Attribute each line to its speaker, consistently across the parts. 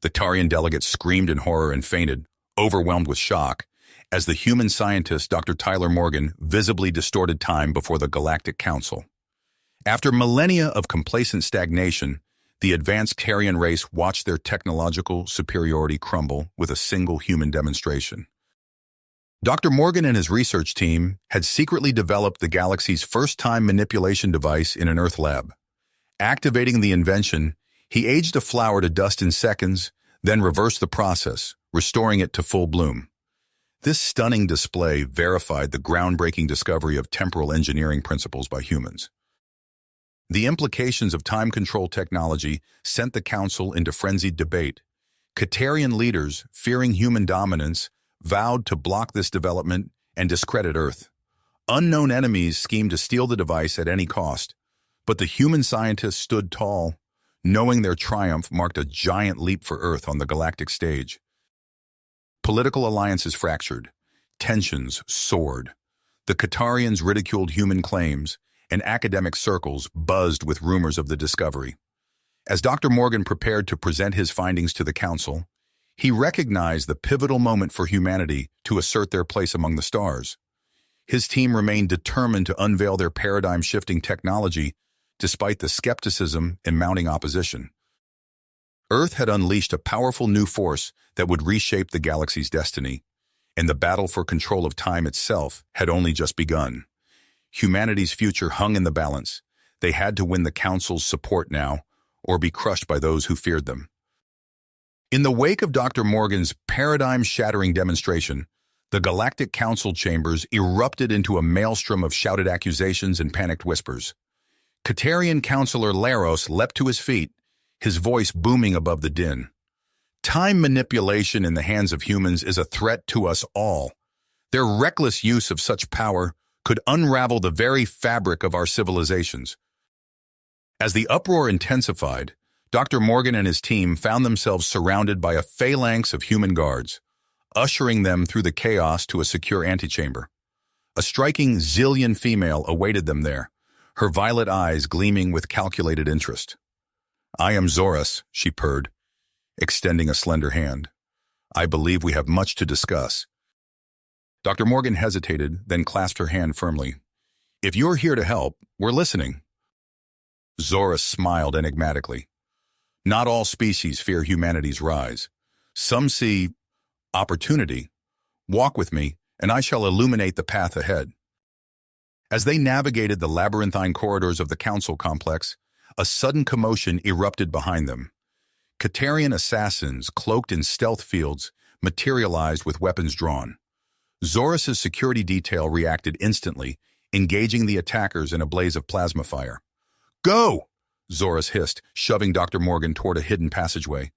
Speaker 1: The Tarian delegate screamed in horror and fainted, overwhelmed with shock, as the human scientist Dr. Tyler Morgan visibly distorted time before the Galactic Council. After millennia of complacent stagnation, the advanced Tarian race watched their technological superiority crumble with a single human demonstration. Dr. Morgan and his research team had secretly developed the galaxy's first time manipulation device in an Earth lab. Activating the invention, he aged a flower to dust in seconds, then reversed the process, restoring it to full bloom. This stunning display verified the groundbreaking discovery of temporal engineering principles by humans. The implications of time control technology sent the Council into frenzied debate. Catarian leaders, fearing human dominance, vowed to block this development and discredit Earth. Unknown enemies schemed to steal the device at any cost, but the human scientists stood tall, knowing their triumph marked a giant leap for Earth on the galactic stage. Political alliances fractured, tensions soared. The Catarians ridiculed human claims, and academic circles buzzed with rumors of the discovery. As Dr. Morgan prepared to present his findings to the Council, he recognized the pivotal moment for humanity to assert their place among the stars. His team remained determined to unveil their paradigm-shifting technology despite the skepticism and mounting opposition. Earth had unleashed a powerful new force that would reshape the galaxy's destiny, and the battle for control of time itself had only just begun. Humanity's future hung in the balance. They had to win the Council's support now, or be crushed by those who feared them. In the wake of Dr. Morgan's paradigm-shattering demonstration, the Galactic Council chambers erupted into a maelstrom of shouted accusations and panicked whispers. Catarian Councilor Laros leapt to his feet, his voice booming above the din. Time manipulation in the hands of humans is a threat to us all. Their reckless use of such power could unravel the very fabric of our civilizations. As the uproar intensified, Dr. Morgan and his team found themselves surrounded by a phalanx of human guards, ushering them through the chaos to a secure antechamber. A striking Zillion female awaited them there, her violet eyes gleaming with calculated interest. "I am Zorus," she purred, extending a slender hand. "I believe we have much to discuss." Dr. Morgan hesitated, then clasped her hand firmly. "If you're here to help, we're listening." Zorus smiled enigmatically. "Not all species fear humanity's rise. Some see opportunity. Walk with me, and I shall illuminate the path ahead." As they navigated the labyrinthine corridors of the Council complex, a sudden commotion erupted behind them. Catarian assassins, cloaked in stealth fields, materialized with weapons drawn. Zorus's security detail reacted instantly, engaging the attackers in a blaze of plasma fire. "Go!" Zorus hissed, shoving Dr. Morgan toward a hidden passageway.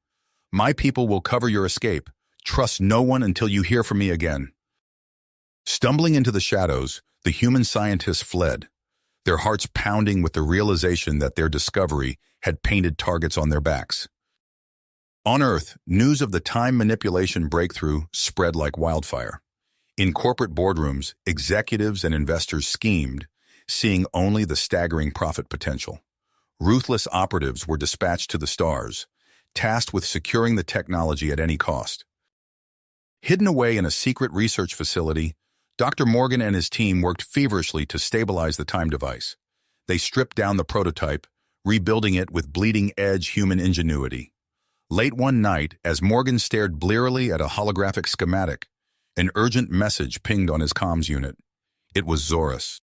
Speaker 1: "My people will cover your escape. Trust no one until you hear from me again." Stumbling into the shadows, the human scientists fled, their hearts pounding with the realization that their discovery had painted targets on their backs. On Earth, news of the time manipulation breakthrough spread like wildfire. In corporate boardrooms, executives and investors schemed, seeing only the staggering profit potential. Ruthless operatives were dispatched to the stars, tasked with securing the technology at any cost. Hidden away in a secret research facility, Dr. Morgan and his team worked feverishly to stabilize the time device. They stripped down the prototype, rebuilding it with bleeding-edge human ingenuity. Late one night, as Morgan stared blearily at a holographic schematic, an urgent message pinged on his comms unit. It was Zorus.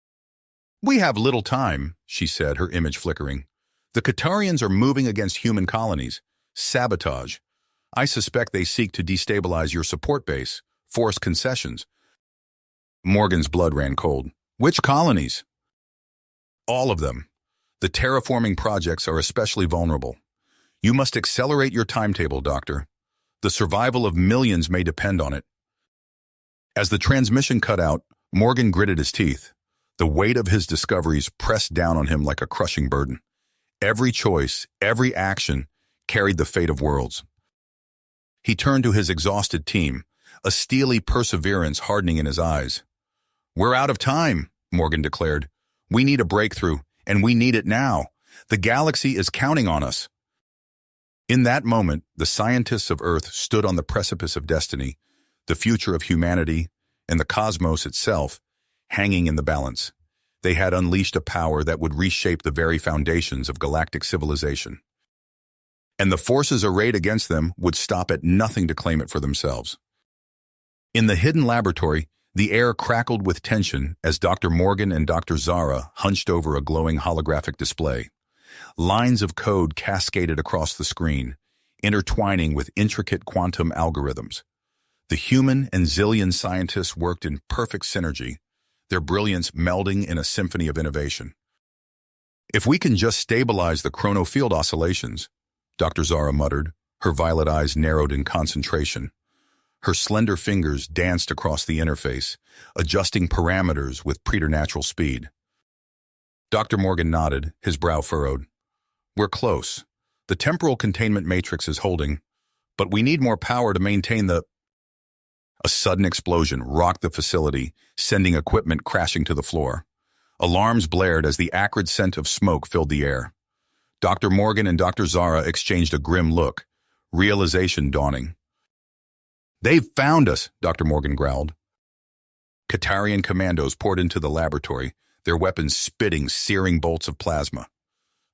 Speaker 1: "We have little time," she said, her image flickering. "The Catarians are moving against human colonies. Sabotage. I suspect they seek to destabilize your support base, force concessions." Morgan's blood ran cold. "Which colonies?" "All of them. The terraforming projects are especially vulnerable. You must accelerate your timetable, Doctor. The survival of millions may depend on it." As the transmission cut out, Morgan gritted his teeth. The weight of his discoveries pressed down on him like a crushing burden. Every choice, every action, carried the fate of worlds. He turned to his exhausted team, a steely perseverance hardening in his eyes. "We're out of time," Morgan declared. "We need a breakthrough, and we need it now. The galaxy is counting on us." In that moment, the scientists of Earth stood on the precipice of destiny, the future of humanity, and the cosmos itself, hanging in the balance. They had unleashed a power that would reshape the very foundations of galactic civilization. And the forces arrayed against them would stop at nothing to claim it for themselves. In the hidden laboratory, the air crackled with tension as Dr. Morgan and Dr. Zara hunched over a glowing holographic display. Lines of code cascaded across the screen, intertwining with intricate quantum algorithms. The human and Zillion scientists worked in perfect synergy, their brilliance melding in a symphony of innovation. "If we can just stabilize the chronofield oscillations," Dr. Zara muttered, her violet eyes narrowed in concentration. Her slender fingers danced across the interface, adjusting parameters with preternatural speed. Dr. Morgan nodded, his brow furrowed. "We're close. The temporal containment matrix is holding, but we need more power to maintain the—" A sudden explosion rocked the facility, sending equipment crashing to the floor. Alarms blared as the acrid scent of smoke filled the air. Dr. Morgan and Dr. Zara exchanged a grim look, realization dawning. "They've found us," Dr. Morgan growled. Qatarian commandos poured into the laboratory, their weapons spitting searing bolts of plasma.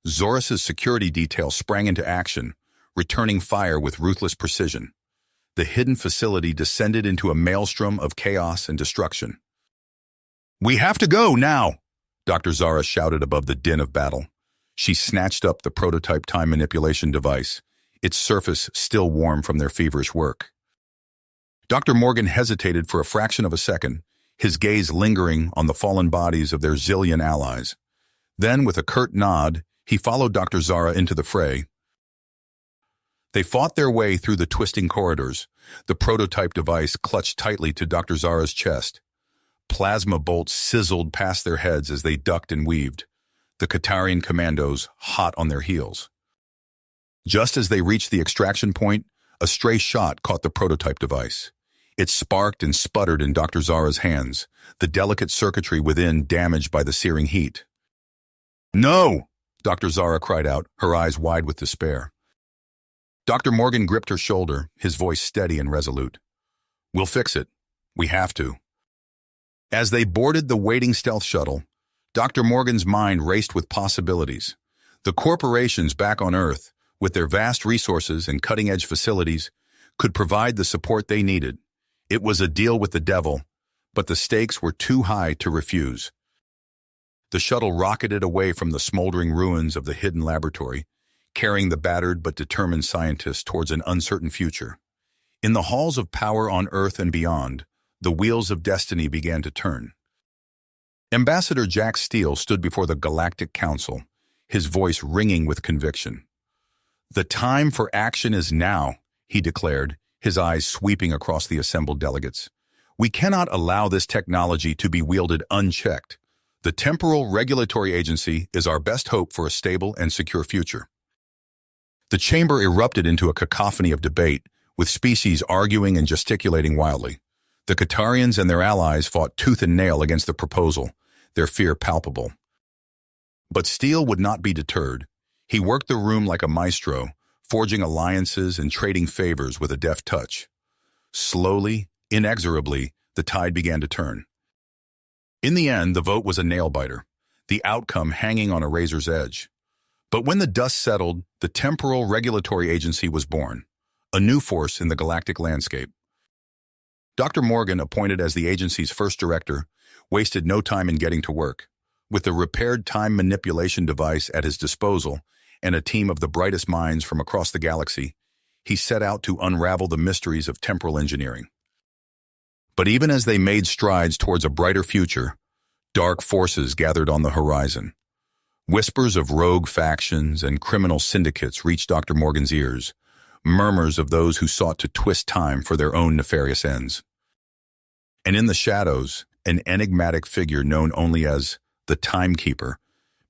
Speaker 1: Zoras's security detail sprang into action, returning fire with ruthless precision. The hidden facility descended into a maelstrom of chaos and destruction. "We have to go now," Dr. Zara shouted above the din of battle. She snatched up the prototype time manipulation device, its surface still warm from their feverish work. Dr. Morgan hesitated for a fraction of a second, his gaze lingering on the fallen bodies of their Zillion allies. Then, with a curt nod, he followed Dr. Zara into the fray. They fought their way through the twisting corridors, the prototype device clutched tightly to Dr. Zara's chest. Plasma bolts sizzled past their heads as they ducked and weaved, the Qatarian commandos hot on their heels. Just as they reached the extraction point, a stray shot caught the prototype device. It sparked and sputtered in Dr. Zara's hands, the delicate circuitry within damaged by the searing heat. "No!" Dr. Zara cried out, her eyes wide with despair. Dr. Morgan gripped her shoulder, his voice steady and resolute. "We'll fix it. We have to." As they boarded the waiting stealth shuttle, Dr. Morgan's mind raced with possibilities. The corporations back on Earth, with their vast resources and cutting-edge facilities, could provide the support they needed. It was a deal with the devil, but the stakes were too high to refuse. The shuttle rocketed away from the smoldering ruins of the hidden laboratory, carrying the battered but determined scientists towards an uncertain future. In the halls of power on Earth and beyond, the wheels of destiny began to turn. Ambassador Jack Steele stood before the Galactic Council, his voice ringing with conviction. "The time for action is now," he declared, his eyes sweeping across the assembled delegates. "We cannot allow this technology to be wielded unchecked. The Temporal Regulatory Agency is our best hope for a stable and secure future." The chamber erupted into a cacophony of debate, with species arguing and gesticulating wildly. The Qatarians and their allies fought tooth and nail against the proposal, their fear palpable. But Steele would not be deterred. He worked the room like a maestro, forging alliances and trading favors with a deft touch. Slowly, inexorably, the tide began to turn. In the end, the vote was a nail-biter, the outcome hanging on a razor's edge. But when the dust settled, the Temporal Regulatory Agency was born, a new force in the galactic landscape. Dr. Morgan, appointed as the agency's first director, wasted no time in getting to work. With the repaired time manipulation device at his disposal and a team of the brightest minds from across the galaxy, he set out to unravel the mysteries of temporal engineering. But even as they made strides towards a brighter future, dark forces gathered on the horizon. Whispers of rogue factions and criminal syndicates reached Dr. Morgan's ears, murmurs of those who sought to twist time for their own nefarious ends. And in the shadows, an enigmatic figure known only as the Timekeeper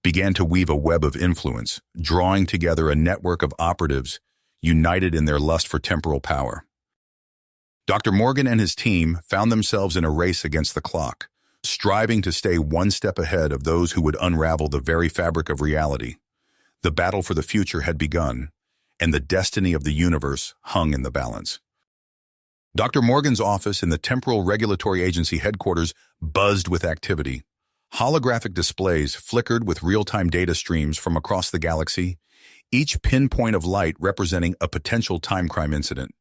Speaker 1: began to weave a web of influence, drawing together a network of operatives united in their lust for temporal power. Dr. Morgan and his team found themselves in a race against the clock, striving to stay one step ahead of those who would unravel the very fabric of reality. The battle for the future had begun, and the destiny of the universe hung in the balance. Dr. Morgan's office in the Temporal Regulatory Agency headquarters buzzed with activity. Holographic displays flickered with real-time data streams from across the galaxy, each pinpoint of light representing a potential time crime incident.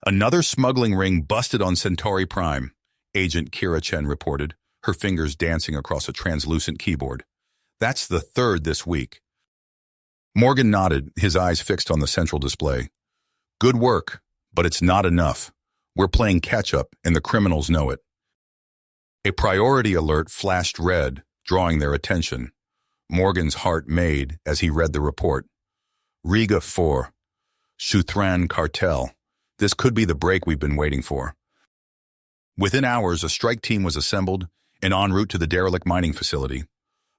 Speaker 1: Another smuggling ring busted on Centauri Prime, Agent Kira Chen reported, her fingers dancing across a translucent keyboard. That's the third this week. Morgan nodded, his eyes fixed on the central display. Good work, but it's not enough. We're playing catch-up, and the criminals know it. A priority alert flashed red, drawing their attention. Morgan's heart made as he read the report. Riga 4. Shutran Cartel. This could be the break we've been waiting for. Within hours, a strike team was assembled and en route to the derelict mining facility.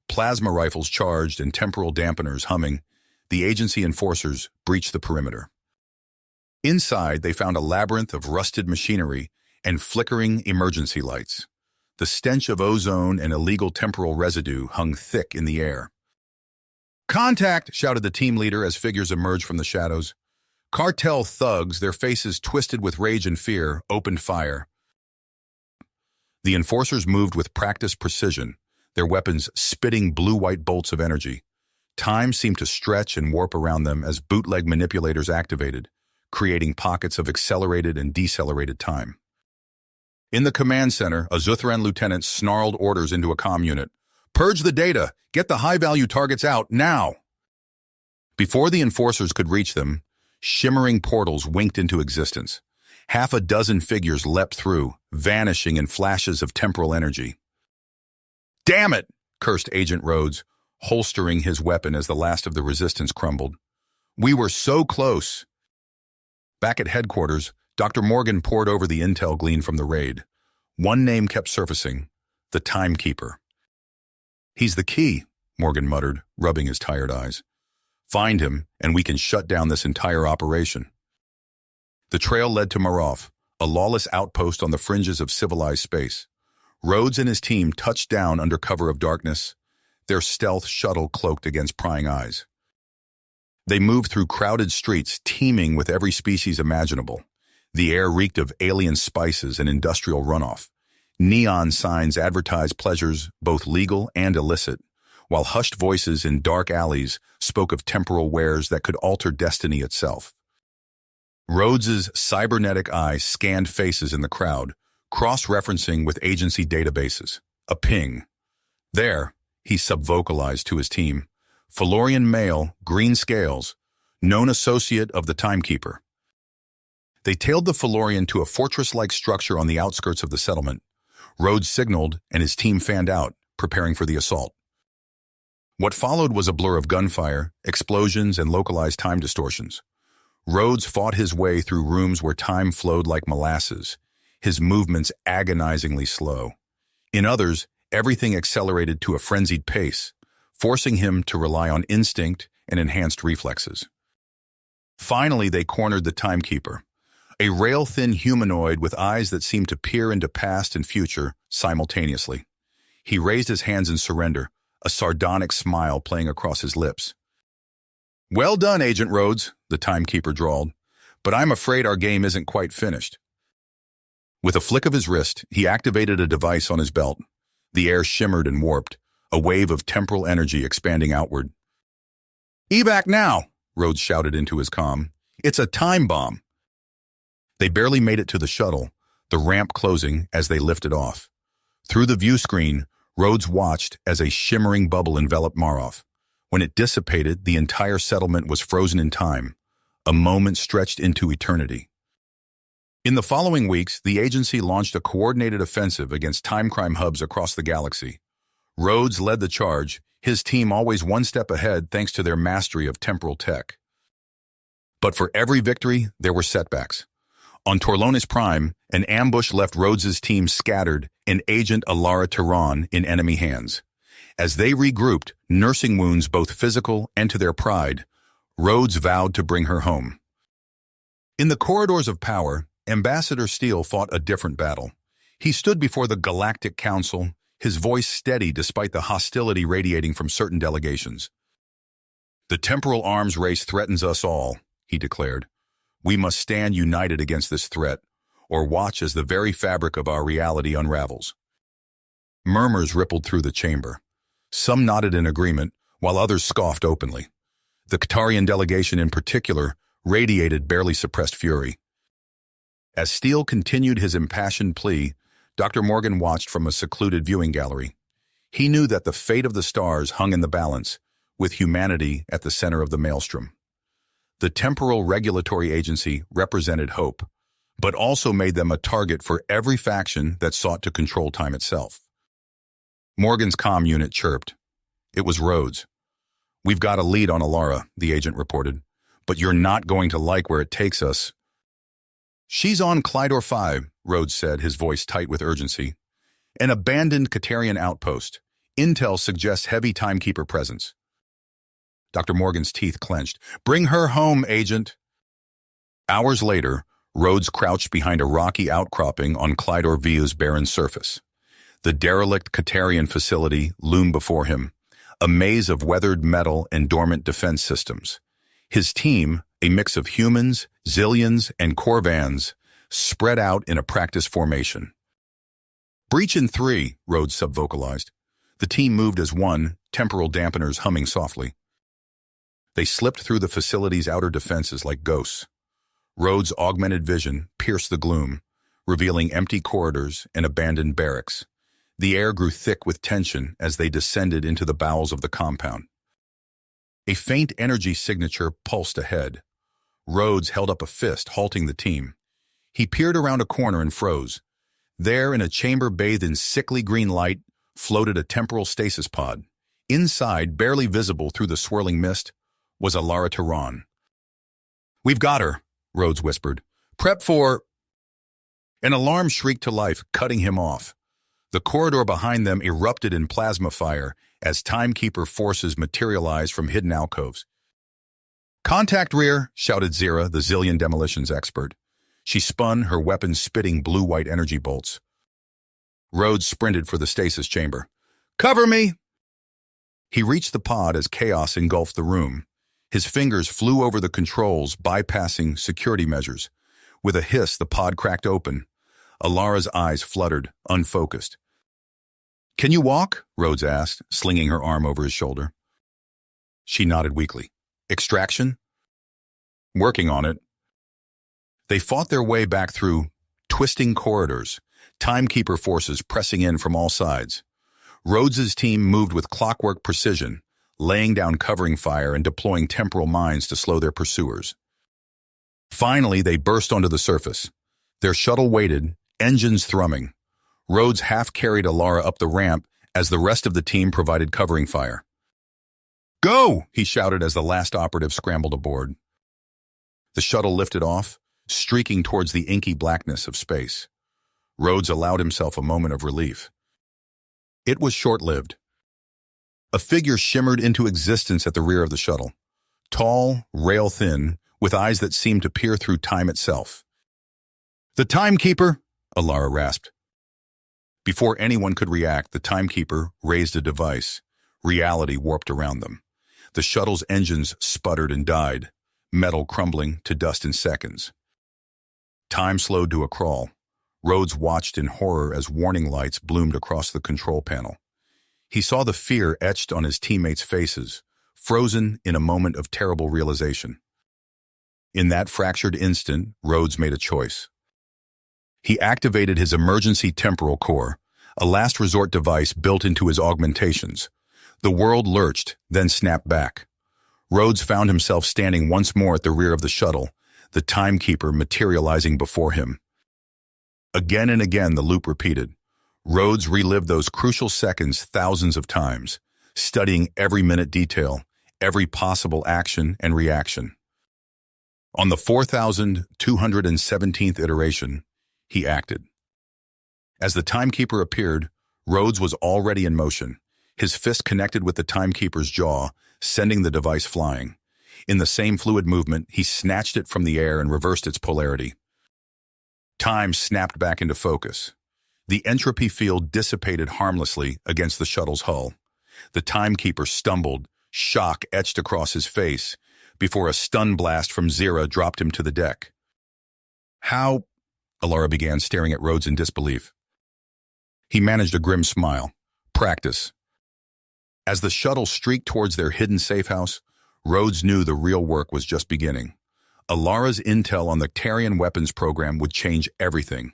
Speaker 1: Plasma rifles charged and temporal dampeners humming, the agency enforcers breached the perimeter. Inside, they found a labyrinth of rusted machinery and flickering emergency lights. The stench of ozone and illegal temporal residue hung thick in the air. "Contact!" shouted the team leader as figures emerged from the shadows. Cartel thugs, their faces twisted with rage and fear, opened fire. The enforcers moved with practiced precision, their weapons spitting blue-white bolts of energy. Time seemed to stretch and warp around them as bootleg manipulators activated, creating pockets of accelerated and decelerated time. In the command center, a Zuthran lieutenant snarled orders into a comm unit. "Purge the data! Get the high-value targets out, now!" Before the enforcers could reach them, shimmering portals winked into existence. Half a dozen figures leapt through, vanishing in flashes of temporal energy. "Damn it!" cursed Agent Rhodes, holstering his weapon as the last of the resistance crumbled. "We were so close." Back at headquarters, Dr. Morgan pored over the intel gleaned from the raid. One name kept surfacing, the Timekeeper. "He's the key," Morgan muttered, rubbing his tired eyes. "Find him, and we can shut down this entire operation." The trail led to Marov, a lawless outpost on the fringes of civilized space. Rhodes and his team touched down under cover of darkness, their stealth shuttle cloaked against prying eyes. They moved through crowded streets teeming with every species imaginable. The air reeked of alien spices and industrial runoff. Neon signs advertised pleasures both legal and illicit, while hushed voices in dark alleys spoke of temporal wares that could alter destiny itself. Rhodes's cybernetic eye scanned faces in the crowd, cross-referencing with agency databases. A ping. There, he subvocalized to his team. Felorian male, green scales, known associate of the Timekeeper. They tailed the Felorian to a fortress-like structure on the outskirts of the settlement. Rhodes signaled, and his team fanned out, preparing for the assault. What followed was a blur of gunfire, explosions, and localized time distortions. Rhodes fought his way through rooms where time flowed like molasses, his movements agonizingly slow. In others, everything accelerated to a frenzied pace, forcing him to rely on instinct and enhanced reflexes. Finally, they cornered the Timekeeper, a rail-thin humanoid with eyes that seemed to peer into past and future simultaneously. He raised his hands in surrender, a sardonic smile playing across his lips. "Well done, Agent Rhodes," the Timekeeper drawled, "but I'm afraid our game isn't quite finished." With a flick of his wrist, he activated a device on his belt. The air shimmered and warped, a wave of temporal energy expanding outward. "Evac now!" Rhodes shouted into his comm. "It's a time bomb." They barely made it to the shuttle, the ramp closing as they lifted off. Through the view screen, Rhodes watched as a shimmering bubble enveloped Marov. When it dissipated, the entire settlement was frozen in time, a moment stretched into eternity. In the following weeks, the agency launched a coordinated offensive against time crime hubs across the galaxy. Rhodes led the charge, his team always one step ahead thanks to their mastery of temporal tech. But for every victory, there were setbacks. On Torlonis Prime, an ambush left Rhodes's team scattered and Agent Alara Tehran in enemy hands. As they regrouped, nursing wounds both physical and to their pride, Rhodes vowed to bring her home. In the corridors of power, Ambassador Steele fought a different battle. He stood before the Galactic Council, his voice steady despite the hostility radiating from certain delegations. The temporal arms race threatens us all, he declared. We must stand united against this threat, or watch as the very fabric of our reality unravels. Murmurs rippled through the chamber. Some nodded in agreement, while others scoffed openly. The Qatarian delegation in particular radiated barely suppressed fury. As Steele continued his impassioned plea, Dr. Morgan watched from a secluded viewing gallery. He knew that the fate of the stars hung in the balance, with humanity at the center of the maelstrom. The temporal regulatory agency represented hope, but also made them a target for every faction that sought to control time itself. Morgan's comm unit chirped. It was Rhodes. We've got a lead on Alara, the agent reported, but you're not going to like where it takes us. She's on Clydor 5, Rhodes said, his voice tight with urgency. An abandoned Qatarian outpost. Intel suggests heavy timekeeper presence. Dr. Morgan's teeth clenched. Bring her home, agent. Hours later, Rhodes crouched behind a rocky outcropping on Clydor Via's barren surface. The derelict Qatarian facility loomed before him, a maze of weathered metal and dormant defense systems. His team, a mix of humans, Zillions, and Corvans, spread out in a practice formation. Breach in 3, Rhodes subvocalized. The team moved as one, temporal dampeners humming softly. They slipped through the facility's outer defenses like ghosts. Rhodes' augmented vision pierced the gloom, revealing empty corridors and abandoned barracks. The air grew thick with tension as they descended into the bowels of the compound. A faint energy signature pulsed ahead. Rhodes held up a fist, halting the team. He peered around a corner and froze. There, in a chamber bathed in sickly green light, floated a temporal stasis pod. Inside, barely visible through the swirling mist, was Alara Tehran. We've got her, Rhodes whispered. Prep for... An alarm shrieked to life, cutting him off. The corridor behind them erupted in plasma fire as timekeeper forces materialized from hidden alcoves. Contact rear, shouted Zira, the Zillion demolitions expert. She spun, her weapon spitting blue-white energy bolts. Rhodes sprinted for the stasis chamber. Cover me! He reached the pod as chaos engulfed the room. His fingers flew over the controls, bypassing security measures. With a hiss, the pod cracked open. Alara's eyes fluttered, unfocused. Can you walk? Rhodes asked, slinging her arm over his shoulder. She nodded weakly. Extraction? Working on it. They fought their way back through twisting corridors, timekeeper forces pressing in from all sides. Rhodes's team moved with clockwork precision, laying down covering fire and deploying temporal mines to slow their pursuers. Finally, they burst onto the surface. Their shuttle waited, engines thrumming. Rhodes half-carried Alara up the ramp as the rest of the team provided covering fire. Go! He shouted as the last operative scrambled aboard. The shuttle lifted off, streaking towards the inky blackness of space. Rhodes allowed himself a moment of relief. It was short-lived. A figure shimmered into existence at the rear of the shuttle. Tall, rail-thin, with eyes that seemed to peer through time itself. The timekeeper, Alara rasped. Before anyone could react, the timekeeper raised a device. Reality warped around them. The shuttle's engines sputtered and died, metal crumbling to dust in seconds. Time slowed to a crawl. Rhodes watched in horror as warning lights bloomed across the control panel. He saw the fear etched on his teammates' faces, frozen in a moment of terrible realization. In that fractured instant, Rhodes made a choice. He activated his emergency temporal core, a last resort device built into his augmentations. The world lurched, then snapped back. Rhodes found himself standing once more at the rear of the shuttle, the timekeeper materializing before him. Again and again the loop repeated. Rhodes relived those crucial seconds thousands of times, studying every minute detail, every possible action and reaction. On the 4,217th iteration, he acted. As the timekeeper appeared, Rhodes was already in motion, his fist connected with the timekeeper's jaw, sending the device flying. In the same fluid movement, he snatched it from the air and reversed its polarity. Time snapped back into focus. The entropy field dissipated harmlessly against the shuttle's hull. The timekeeper stumbled, shock etched across his face, before a stun blast from Zira dropped him to the deck. How? Alara began, staring at Rhodes in disbelief. He managed a grim smile. Practice. As the shuttle streaked towards their hidden safe house, Rhodes knew the real work was just beginning. Alara's intel on the Tarian weapons program would change everything.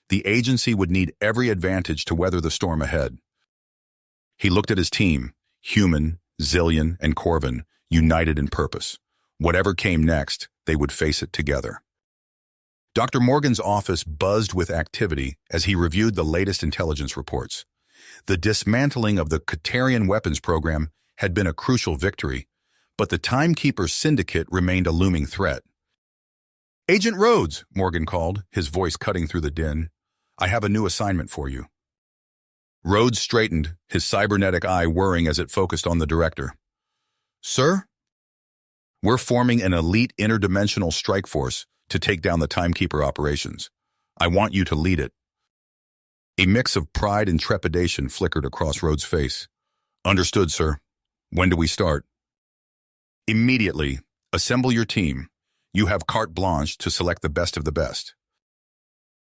Speaker 1: The agency would need every advantage to weather the storm ahead. He looked at his team, Human, Zillion, and Corvin, united in purpose. Whatever came next, they would face it together. Dr. Morgan's office buzzed with activity as he reviewed the latest intelligence reports. The dismantling of the Tarian weapons program had been a crucial victory, but the Timekeeper Syndicate remained a looming threat. "Agent Rhodes," Morgan called, his voice cutting through the din. "I have a new assignment for you." Rhodes straightened, his cybernetic eye whirring as it focused on the director. "Sir?" "We're forming an elite interdimensional strike force to take down the Timekeeper operations. I want you to lead it." A mix of pride and trepidation flickered across Rhodes' face. "Understood, sir. When do we start?" "Immediately. Assemble your team. You have carte blanche to select the best of the best."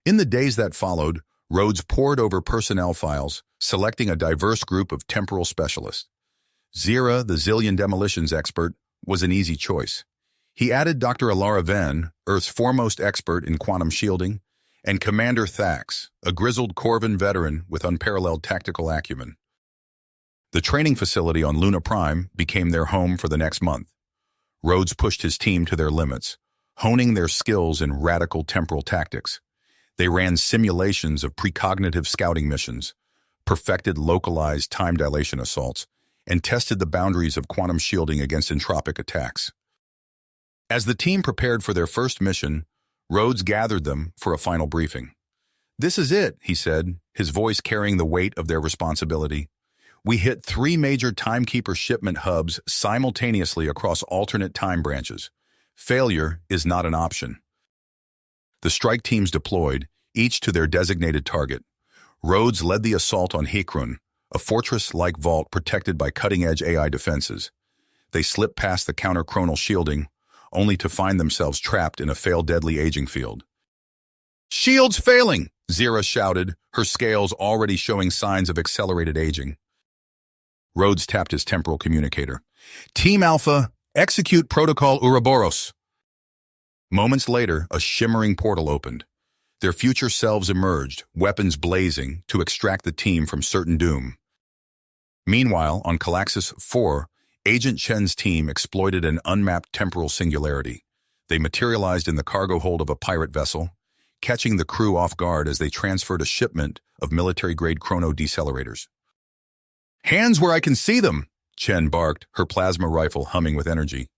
Speaker 1: In the days that followed, Rhodes pored over personnel files, selecting a diverse group of temporal specialists. Zira, the Zillion demolitions expert, was an easy choice. He added Dr. Alara Venn, Earth's foremost expert in quantum shielding, and Commander Thax, a grizzled Corvin veteran with unparalleled tactical acumen. The training facility on Luna Prime became their home for the next month. Rhodes pushed his team to their limits, honing their skills in radical temporal tactics. They ran simulations of precognitive scouting missions, perfected localized time dilation assaults, and tested the boundaries of quantum shielding against entropic attacks. As the team prepared for their first mission, Rhodes gathered them for a final briefing. "This is it," he said, his voice carrying the weight of their responsibility. "We hit 3 major Timekeeper shipment hubs simultaneously across alternate time branches. Failure is not an option." The strike teams deployed, each to their designated target. Rhodes led the assault on Hikrun, a fortress-like vault protected by cutting-edge AI defenses. They slipped past the counter-chronal shielding, only to find themselves trapped in a fail-deadly aging field. "Shield's failing!" Zira shouted, her scales already showing signs of accelerated aging. Rhodes tapped his temporal communicator. "Team Alpha, execute Protocol Ouroboros." Moments later, a shimmering portal opened. Their future selves emerged, weapons blazing, to extract the team from certain doom. Meanwhile, on Calaxis 4, Agent Chen's team exploited an unmapped temporal singularity. They materialized in the cargo hold of a pirate vessel, catching the crew off guard as they transferred a shipment of military-grade chrono decelerators. "Hands where I can see them!" Chen barked, her plasma rifle humming with energy.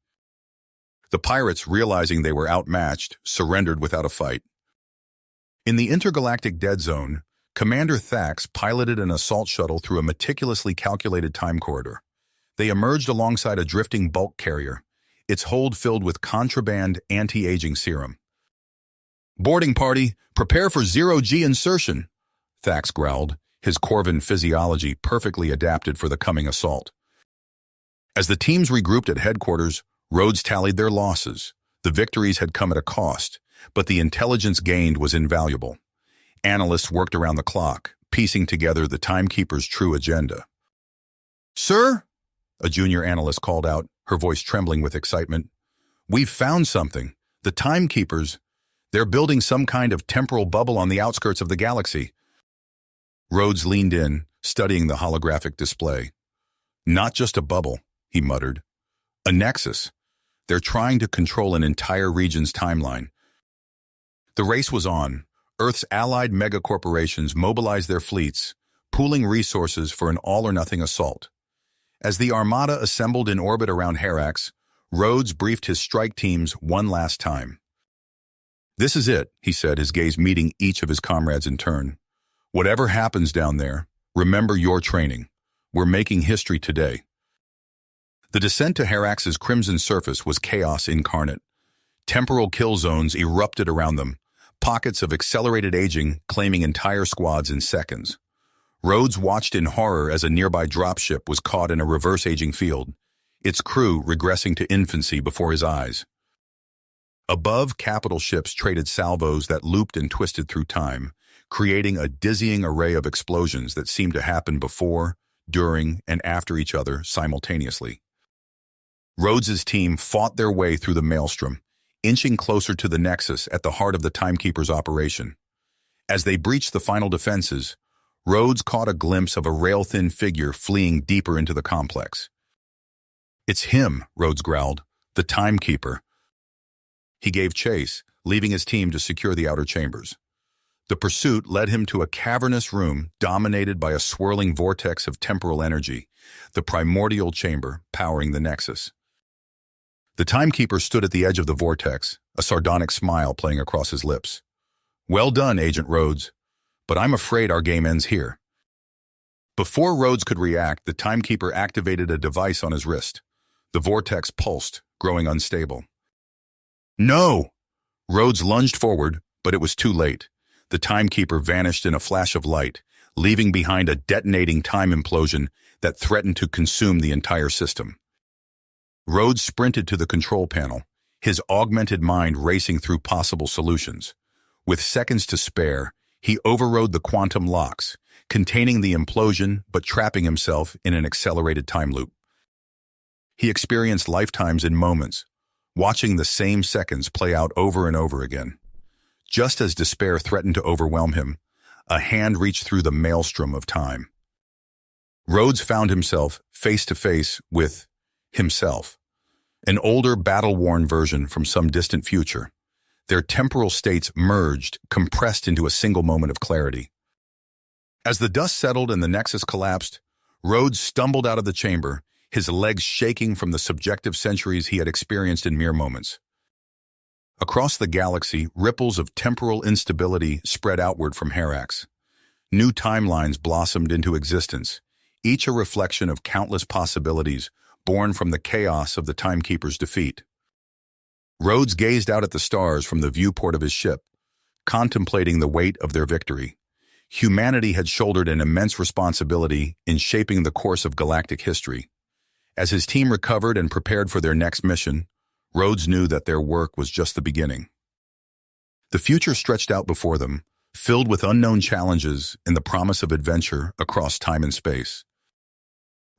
Speaker 1: The pirates, realizing they were outmatched, surrendered without a fight. In the intergalactic dead zone, Commander Thax piloted an assault shuttle through a meticulously calculated time corridor. They emerged alongside a drifting bulk carrier, its hold filled with contraband anti-aging serum. "Boarding party, prepare for zero-G insertion," Thax growled, his Corvin physiology perfectly adapted for the coming assault. As the teams regrouped at headquarters, Rhodes tallied their losses. The victories had come at a cost, but the intelligence gained was invaluable. Analysts worked around the clock, piecing together the Timekeeper's true agenda. "Sir?" a junior analyst called out, her voice trembling with excitement. "We've found something. The Timekeepers, they're building some kind of temporal bubble on the outskirts of the galaxy." Rhodes leaned in, studying the holographic display. "Not just a bubble," he muttered. "A nexus. They're trying to control an entire region's timeline." The race was on. Earth's allied megacorporations mobilized their fleets, pooling resources for an all-or-nothing assault. As the armada assembled in orbit around Herax, Rhodes briefed his strike teams one last time. "This is it," he said, his gaze meeting each of his comrades in turn. "Whatever happens down there, remember your training. We're making history today." The descent to Herax's crimson surface was chaos incarnate. Temporal kill zones erupted around them, pockets of accelerated aging claiming entire squads in seconds. Rhodes watched in horror as a nearby dropship was caught in a reverse aging field, its crew regressing to infancy before his eyes. Above, capital ships traded salvos that looped and twisted through time, creating a dizzying array of explosions that seemed to happen before, during, and after each other simultaneously. Rhodes's team fought their way through the maelstrom, inching closer to the Nexus at the heart of the Timekeeper's operation. As they breached the final defenses, Rhodes caught a glimpse of a rail-thin figure fleeing deeper into the complex. "It's him," Rhodes growled, "the Timekeeper." He gave chase, leaving his team to secure the outer chambers. The pursuit led him to a cavernous room dominated by a swirling vortex of temporal energy, the primordial chamber powering the Nexus. The Timekeeper stood at the edge of the vortex, a sardonic smile playing across his lips. "Well done, Agent Rhodes, but I'm afraid our game ends here." Before Rhodes could react, the Timekeeper activated a device on his wrist. The vortex pulsed, growing unstable. "No!" Rhodes lunged forward, but it was too late. The Timekeeper vanished in a flash of light, leaving behind a detonating time implosion that threatened to consume the entire system. Rhodes sprinted to the control panel, his augmented mind racing through possible solutions. With seconds to spare, he overrode the quantum locks, containing the implosion but trapping himself in an accelerated time loop. He experienced lifetimes in moments, watching the same seconds play out over and over again. Just as despair threatened to overwhelm him, a hand reached through the maelstrom of time. Rhodes found himself face to face with himself, an older, battle-worn version from some distant future. Their temporal states merged, compressed into a single moment of clarity. As the dust settled and the Nexus collapsed, Rhodes stumbled out of the chamber, his legs shaking from the subjective centuries he had experienced in mere moments. Across the galaxy, ripples of temporal instability spread outward from Herax. New timelines blossomed into existence, each a reflection of countless possibilities born from the chaos of the Timekeeper's defeat. Rhodes gazed out at the stars from the viewport of his ship, contemplating the weight of their victory. Humanity had shouldered an immense responsibility in shaping the course of galactic history. As his team recovered and prepared for their next mission, Rhodes knew that their work was just the beginning. The future stretched out before them, filled with unknown challenges and the promise of adventure across time and space.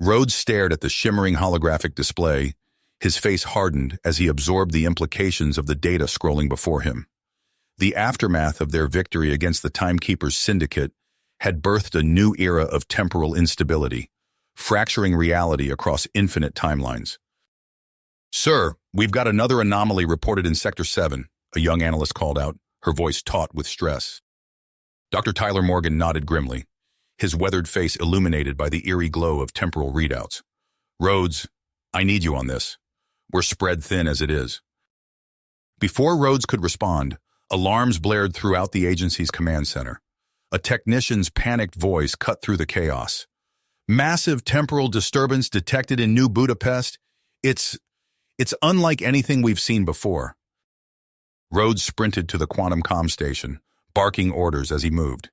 Speaker 1: Rhodes stared at the shimmering holographic display, his face hardened as he absorbed the implications of the data scrolling before him. The aftermath of their victory against the Timekeeper's syndicate had birthed a new era of temporal instability, fracturing reality across infinite timelines. "Sir, we've got another anomaly reported in Sector 7, a young analyst called out, her voice taut with stress. Dr. Tyler Morgan nodded grimly, his weathered face illuminated by the eerie glow of temporal readouts. "Rhodes, I need you on this. We're spread thin as it is." Before Rhodes could respond, alarms blared throughout the agency's command center. A technician's panicked voice cut through the chaos. "Massive temporal disturbance detected in New Budapest. It's unlike anything we've seen before." Rhodes sprinted to the quantum comm station, barking orders as he moved.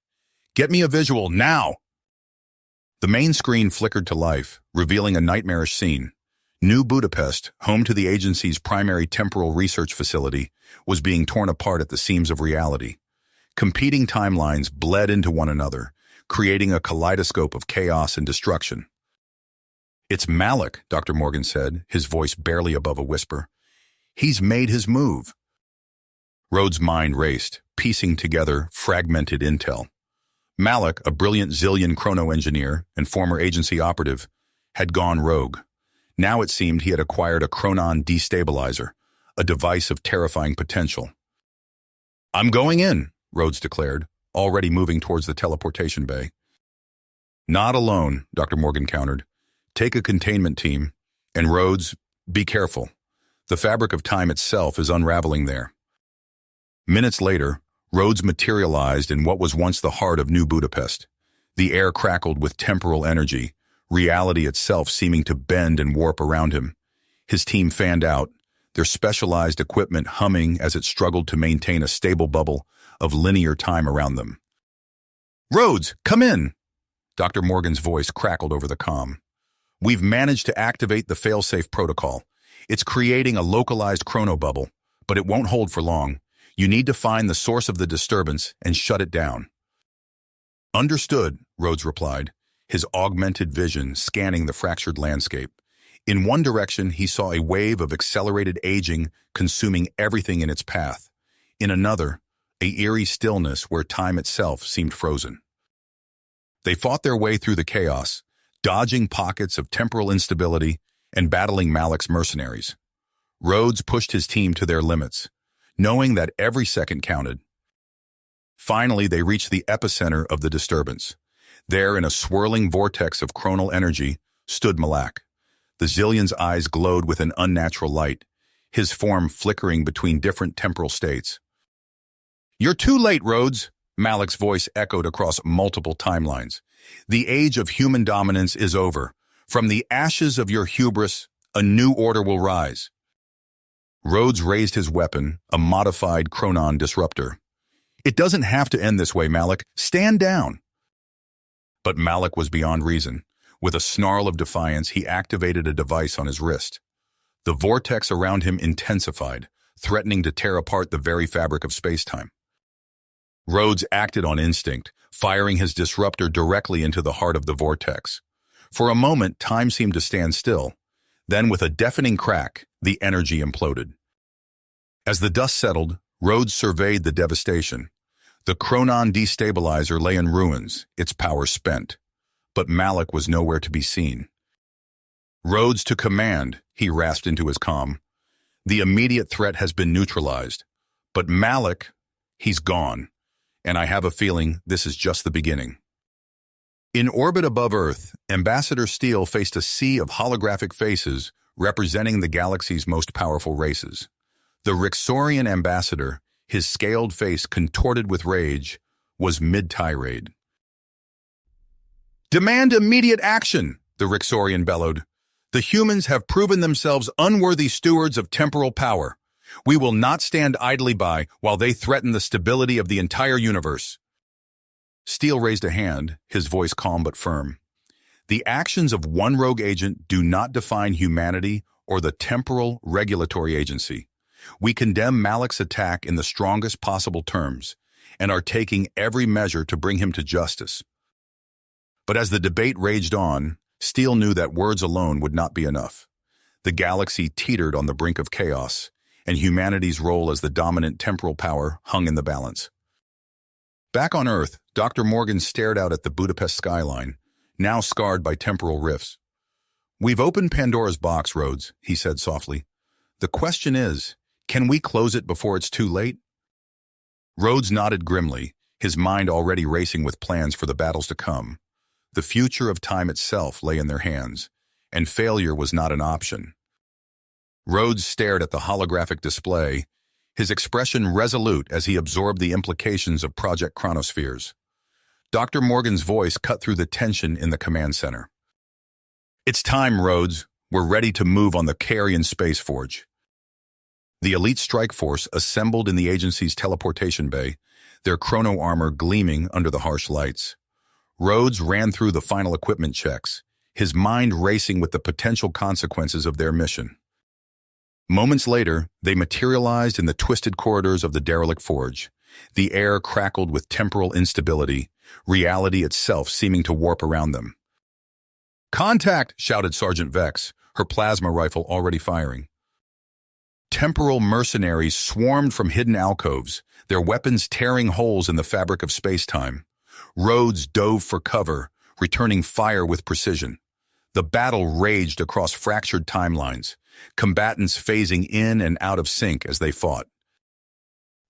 Speaker 1: "Get me a visual, now!" The main screen flickered to life, revealing a nightmarish scene. New Budapest, home to the agency's primary temporal research facility, was being torn apart at the seams of reality. Competing timelines bled into one another, creating a kaleidoscope of chaos and destruction. "It's Malik," Dr. Morgan said, his voice barely above a whisper. "He's made his move." Rhodes' mind raced, piecing together fragmented intel. Malik, a brilliant Zillion chrono engineer and former agency operative, had gone rogue. Now it seemed he had acquired a chronon destabilizer, a device of terrifying potential. "I'm going in," Rhodes declared, already moving towards the teleportation bay. "Not alone," Dr. Morgan countered. "Take a containment team, and Rhodes, be careful. The fabric of time itself is unraveling there." Minutes later, Rhodes materialized in what was once the heart of New Budapest. The air crackled with temporal energy, reality itself seeming to bend and warp around him. His team fanned out, their specialized equipment humming as it struggled to maintain a stable bubble of linear time around them. "Rhodes, come in!" Dr. Morgan's voice crackled over the comm. We've managed to activate the failsafe protocol. It's creating a localized chronobubble, but it won't hold for long. You need to find the source of the disturbance and shut it down. Understood, Rhodes replied, his augmented vision scanning the fractured landscape. In one direction, he saw a wave of accelerated aging consuming everything in its path. In another, an eerie stillness where time itself seemed frozen. They fought their way through the chaos, dodging pockets of temporal instability and battling Malik's mercenaries. Rhodes pushed his team to their limits, knowing that every second counted. Finally, they reached the epicenter of the disturbance. There, in a swirling vortex of chronal energy, stood Malak. The Zillion's eyes glowed with an unnatural light, his form flickering between different temporal states. "You're too late, Rhodes," Malak's voice echoed across multiple timelines. "The age of human dominance is over. From the ashes of your hubris, a new order will rise." Rhodes raised his weapon, a modified chronon disruptor. "It doesn't have to end this way, Malak. Stand down." But Malak was beyond reason. With a snarl of defiance, he activated a device on his wrist. The vortex around him intensified, threatening to tear apart the very fabric of space-time. Rhodes acted on instinct, firing his disruptor directly into the heart of the vortex. For a moment, time seemed to stand still. Then, with a deafening crack, the energy imploded. As the dust settled, Rhodes surveyed the devastation. The chronon destabilizer lay in ruins, its power spent. But Malak was nowhere to be seen. "Rhodes to command," he rasped into his comm. "The immediate threat has been neutralized. But Malak, he's gone. And I have a feeling this is just the beginning." In orbit above Earth, Ambassador Steele faced a sea of holographic faces representing the galaxy's most powerful races. The Rixorian ambassador, his scaled face contorted with rage, was mid-tirade. "Demand immediate action," the Rixorian bellowed. "The humans have proven themselves unworthy stewards of temporal power. We will not stand idly by while they threaten the stability of the entire universe." Steele raised a hand, his voice calm but firm. "The actions of one rogue agent do not define humanity or the temporal regulatory agency. We condemn Malak's attack in the strongest possible terms and are taking every measure to bring him to justice." But as the debate raged on, Steele knew that words alone would not be enough. The galaxy teetered on the brink of chaos, and humanity's role as the dominant temporal power hung in the balance. Back on Earth, Dr. Morgan stared out at the Budapest skyline, now scarred by temporal rifts. "We've opened Pandora's box, Rhodes," he said softly. "The question is, can we close it before it's too late?" Rhodes nodded grimly, his mind already racing with plans for the battles to come. The future of time itself lay in their hands, and failure was not an option. Rhodes stared at the holographic display, his expression resolute as he absorbed the implications of Project Chronospheres. Dr. Morgan's voice cut through the tension in the command center. "It's time, Rhodes. We're ready to move on the Carian Space Forge." The elite strike force assembled in the agency's teleportation bay, their chrono armor gleaming under the harsh lights. Rhodes ran through the final equipment checks, his mind racing with the potential consequences of their mission. Moments later, they materialized in the twisted corridors of the derelict forge. The air crackled with temporal instability, reality itself seeming to warp around them. "Contact!" shouted Sergeant Vex, her plasma rifle already firing. Temporal mercenaries swarmed from hidden alcoves, their weapons tearing holes in the fabric of space-time. Rhodes dove for cover, returning fire with precision. The battle raged across fractured timelines, combatants phasing in and out of sync as they fought.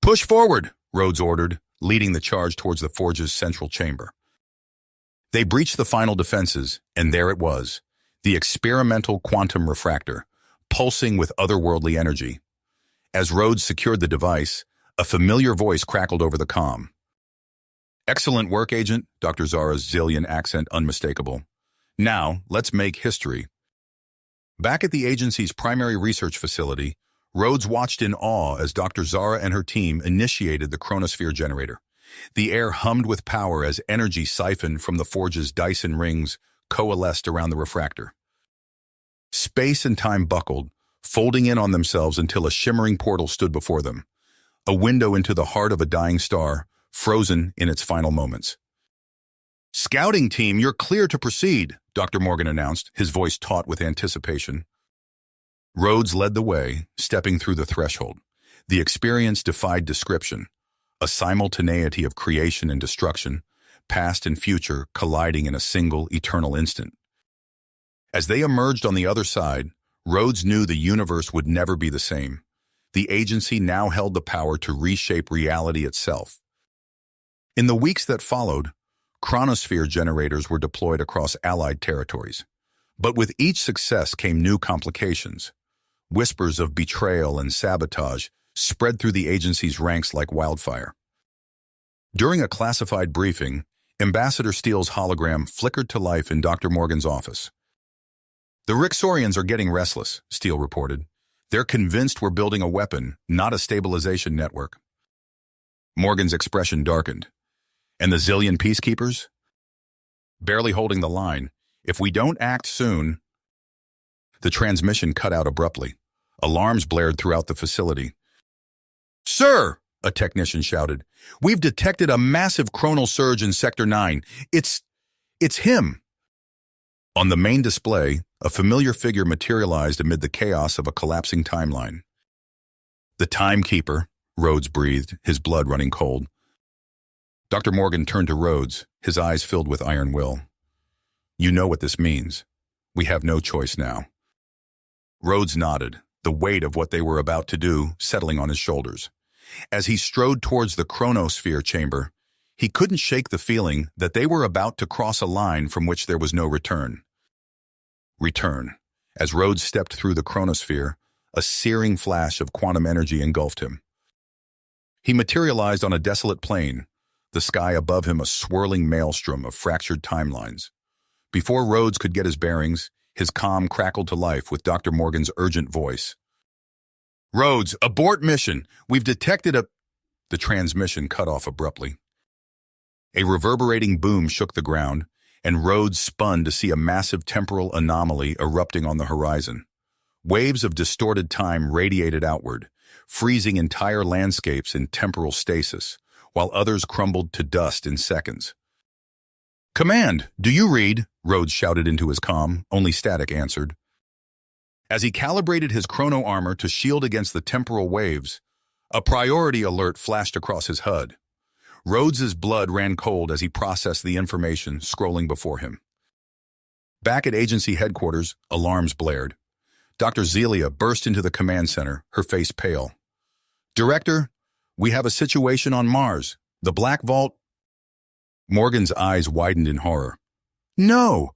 Speaker 1: "Push forward," Rhodes ordered, leading the charge towards the forge's central chamber. They breached the final defenses, and there it was, the experimental quantum refractor, pulsing with otherworldly energy. As Rhodes secured the device, a familiar voice crackled over the comm. "Excellent work, Agent," Dr. Zara's Zillion accent unmistakable. "Now, let's make history." Back at the agency's primary research facility, Rhodes watched in awe as Dr. Zara and her team initiated the chronosphere generator. The air hummed with power as energy siphoned from the forge's Dyson rings coalesced around the refractor. Space and time buckled, folding in on themselves until a shimmering portal stood before them, a window into the heart of a dying star, frozen in its final moments. "Scouting team, you're clear to proceed," Dr. Morgan announced, his voice taut with anticipation. Rhodes led the way, stepping through the threshold. The experience defied description, a simultaneity of creation and destruction, past and future colliding in a single, eternal instant. As they emerged on the other side, Rhodes knew the universe would never be the same. The agency now held the power to reshape reality itself. In the weeks that followed, chronosphere generators were deployed across Allied territories. But with each success came new complications. Whispers of betrayal and sabotage spread through the agency's ranks like wildfire. During a classified briefing, Ambassador Steele's hologram flickered to life in Dr. Morgan's office. "The Rixorians are getting restless," Steele reported. "They're convinced we're building a weapon, not a stabilization network." Morgan's expression darkened. "And the zillion peacekeepers?" Barely holding the line, "If we don't act soon—" The transmission cut out abruptly. Alarms blared throughout the facility. "Sir!" a technician shouted. "We've detected a massive chronal surge in Sector 9. It's him!" On the main display, a familiar figure materialized amid the chaos of a collapsing timeline. "The Timekeeper," Rhodes breathed, his blood running cold. Dr. Morgan turned to Rhodes, his eyes filled with iron will. "You know what this means. We have no choice now." Rhodes nodded, the weight of what they were about to do settling on his shoulders. As he strode towards the chronosphere chamber, he couldn't shake the feeling that they were about to cross a line from which there was no return. As Rhodes stepped through the chronosphere, a searing flash of quantum energy engulfed him. He materialized on a desolate plain, the sky above him a swirling maelstrom of fractured timelines. Before Rhodes could get his bearings, his comm crackled to life with Dr. Morgan's urgent voice. "Rhodes, abort mission! We've detected a—" The transmission cut off abruptly. A reverberating boom shook the ground, and Rhodes spun to see a massive temporal anomaly erupting on the horizon. Waves of distorted time radiated outward, freezing entire landscapes in temporal stasis, while others crumbled to dust in seconds. "Command, do you read?" Rhodes shouted into his comm, only static answered. As he calibrated his chrono armor to shield against the temporal waves, a priority alert flashed across his HUD. Rhodes's blood ran cold as he processed the information scrolling before him. Back at agency headquarters, alarms blared. Dr. Zelia burst into the command center, her face pale. "Director, we have a situation on Mars. The Black Vault—" Morgan's eyes widened in horror. "No!"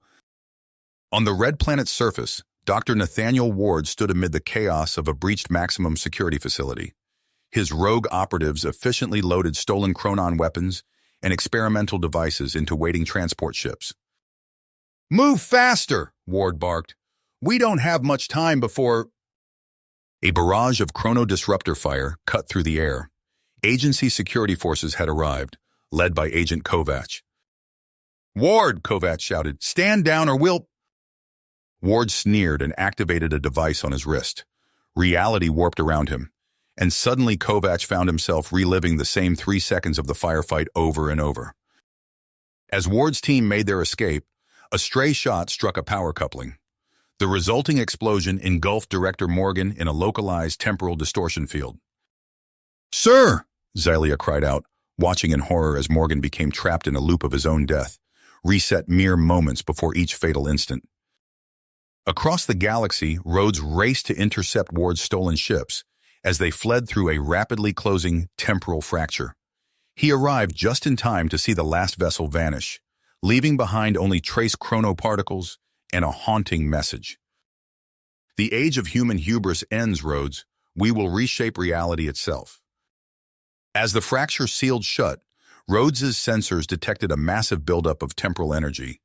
Speaker 1: On the red planet's surface, Dr. Nathaniel Ward stood amid the chaos of a breached maximum security facility. His rogue operatives efficiently loaded stolen chronon weapons and experimental devices into waiting transport ships. "Move faster!" Ward barked. "We don't have much time before—" A barrage of chrono-disruptor fire cut through the air. Agency security forces had arrived, led by Agent Kovac. "Ward!" Kovac shouted. "Stand down or we'll—" Ward sneered and activated a device on his wrist. Reality warped around him, and suddenly Kovac found himself reliving the same 3 seconds of the firefight over and over. As Ward's team made their escape, a stray shot struck a power coupling. The resulting explosion engulfed Director Morgan in a localized temporal distortion field. "Sir!" Zelia cried out, watching in horror as Morgan became trapped in a loop of his own death, reset mere moments before each fatal instant. Across the galaxy, Rhodes raced to intercept Ward's stolen ships as they fled through a rapidly closing temporal fracture. He arrived just in time to see the last vessel vanish, leaving behind only trace chronoparticles and a haunting message. "The age of human hubris ends, Rhodes. We will reshape reality itself." As the fracture sealed shut, Rhodes's sensors detected a massive buildup of temporal energy.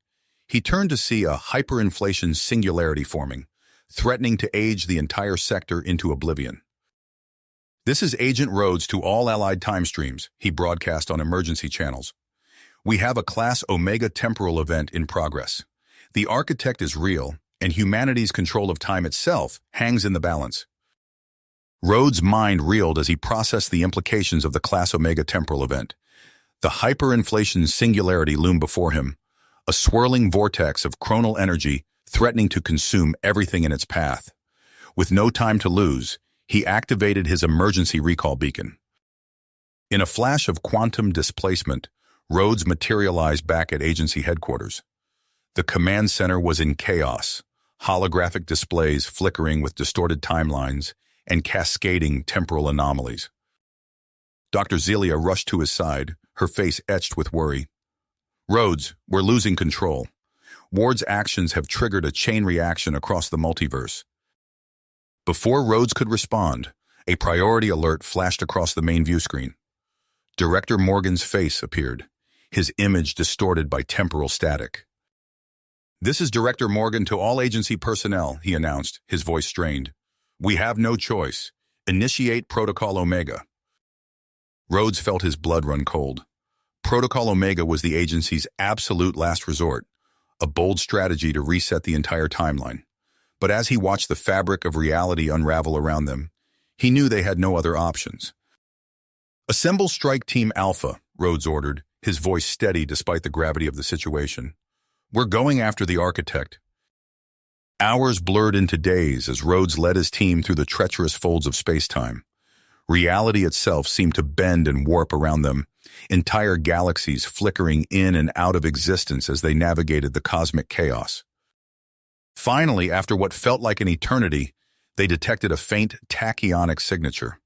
Speaker 1: He turned to see a hyperinflation singularity forming, threatening to age the entire sector into oblivion. "This is Agent Rhodes to all Allied time streams," he broadcast on emergency channels. "We have a Class Omega temporal event in progress. The architect is real, and humanity's control of time itself hangs in the balance. Rhodes' mind reeled as he processed the implications of the Class Omega temporal event. The hyperinflation singularity loomed before him, a swirling vortex of chronal energy threatening to consume everything in its path. With no time to lose, he activated his emergency recall beacon. In a flash of quantum displacement, Rhodes materialized back at agency headquarters. The command center was in chaos, holographic displays flickering with distorted timelines and cascading temporal anomalies. Dr. Zelia rushed to his side, her face etched with worry. "Rhodes, we're losing control. Ward's actions have triggered a chain reaction across the multiverse." Before Rhodes could respond, a priority alert flashed across the main view screen. Director Morgan's face appeared, his image distorted by temporal static. "This is Director Morgan to all agency personnel," he announced, his voice strained. "We have no choice. Initiate Protocol Omega." Rhodes felt his blood run cold. Protocol Omega was the agency's absolute last resort, a bold strategy to reset the entire timeline. But as he watched the fabric of reality unravel around them, he knew they had no other options. "Assemble Strike Team Alpha," Rhodes ordered, his voice steady despite the gravity of the situation. "We're going after the Architect." Hours blurred into days as Rhodes led his team through the treacherous folds of space-time. Reality itself seemed to bend and warp around them, entire galaxies flickering in and out of existence as they navigated the cosmic chaos. Finally, after what felt like an eternity, they detected a faint tachyonic signature.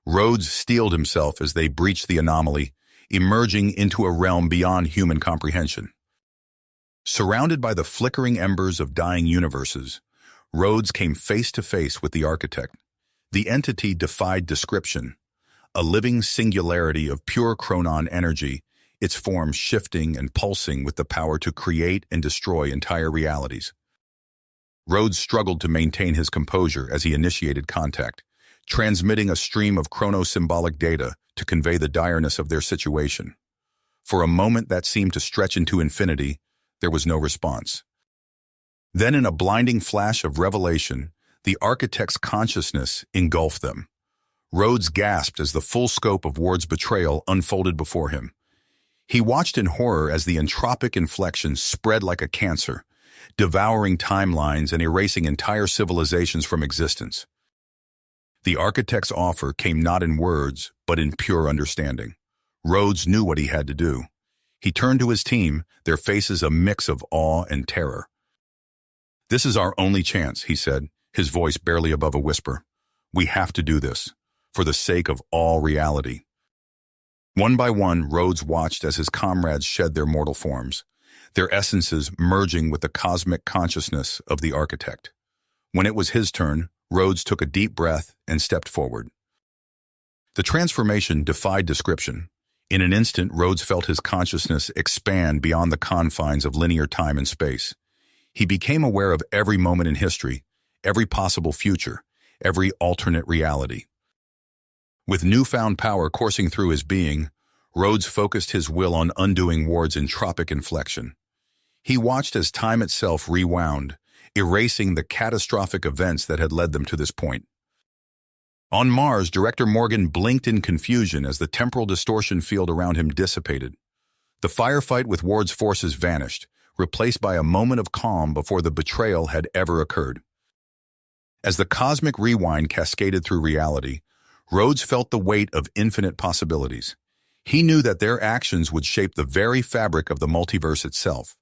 Speaker 1: Rhodes steeled himself as they breached the anomaly, emerging into a realm beyond human comprehension. Surrounded by the flickering embers of dying universes, Rhodes came face to face with the Architect. The entity defied description, a living singularity of pure chronon energy, its form shifting and pulsing with the power to create and destroy entire realities. Rhodes struggled to maintain his composure as he initiated contact, transmitting a stream of chronosymbolic data to convey the direness of their situation. For a moment that seemed to stretch into infinity, there was no response. Then in a blinding flash of revelation, the Architect's consciousness engulfed them. Rhodes gasped as the full scope of Ward's betrayal unfolded before him. He watched in horror as the entropic inflection spread like a cancer, devouring timelines and erasing entire civilizations from existence. The Architect's offer came not in words, but in pure understanding. Rhodes knew what he had to do. He turned to his team, their faces a mix of awe and terror. "This is our only chance," he said, his voice barely above a whisper. "We have to do this, for the sake of all reality." One by one, Rhodes watched as his comrades shed their mortal forms, their essences merging with the cosmic consciousness of the Architect. When it was his turn, Rhodes took a deep breath and stepped forward. The transformation defied description. In an instant, Rhodes felt his consciousness expand beyond the confines of linear time and space. He became aware of every moment in history, every possible future, every alternate reality. With newfound power coursing through his being, Rhodes focused his will on undoing Ward's entropic inflection. He watched as time itself rewound, erasing the catastrophic events that had led them to this point. On Mars, Director Morgan blinked in confusion as the temporal distortion field around him dissipated. The firefight with Ward's forces vanished, replaced by a moment of calm before the betrayal had ever occurred. As the cosmic rewind cascaded through reality, Rhodes felt the weight of infinite possibilities. He knew that their actions would shape the very fabric of the multiverse itself.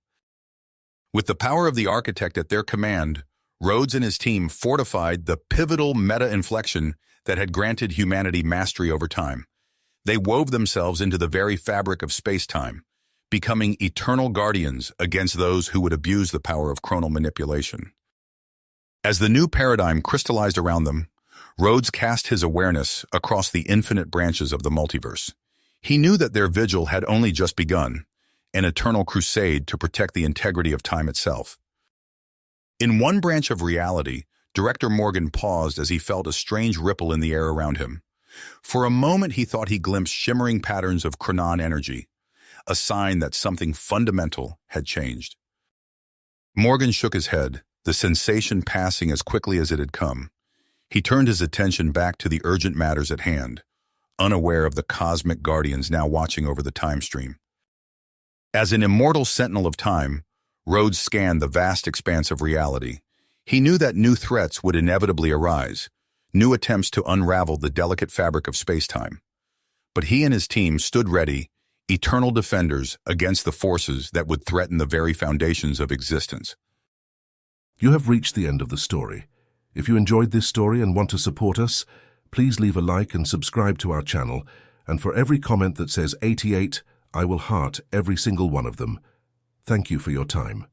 Speaker 1: With the power of the Architect at their command, Rhodes and his team fortified the pivotal meta-inflection that had granted humanity mastery over time. They wove themselves into the very fabric of space-time, becoming eternal guardians against those who would abuse the power of chronal manipulation. As the new paradigm crystallized around them, Rhodes cast his awareness across the infinite branches of the multiverse. He knew that their vigil had only just begun, an eternal crusade to protect the integrity of time itself. In one branch of reality, Director Morgan paused as he felt a strange ripple in the air around him. For a moment he thought he glimpsed shimmering patterns of chronon energy, a sign that something fundamental had changed. Morgan shook his head, the sensation passing as quickly as it had come. He turned his attention back to the urgent matters at hand, unaware of the cosmic guardians now watching over the time stream. As an immortal sentinel of time, Rhodes scanned the vast expanse of reality. He knew that new threats would inevitably arise, new attempts to unravel the delicate fabric of space-time. But he and his team stood ready, eternal defenders against the forces that would threaten the very foundations of existence.
Speaker 2: You have reached the end of the story. If you enjoyed this story and want to support us, please leave a like and subscribe to our channel, and for every comment that says 88, I will heart every single one of them. Thank you for your time.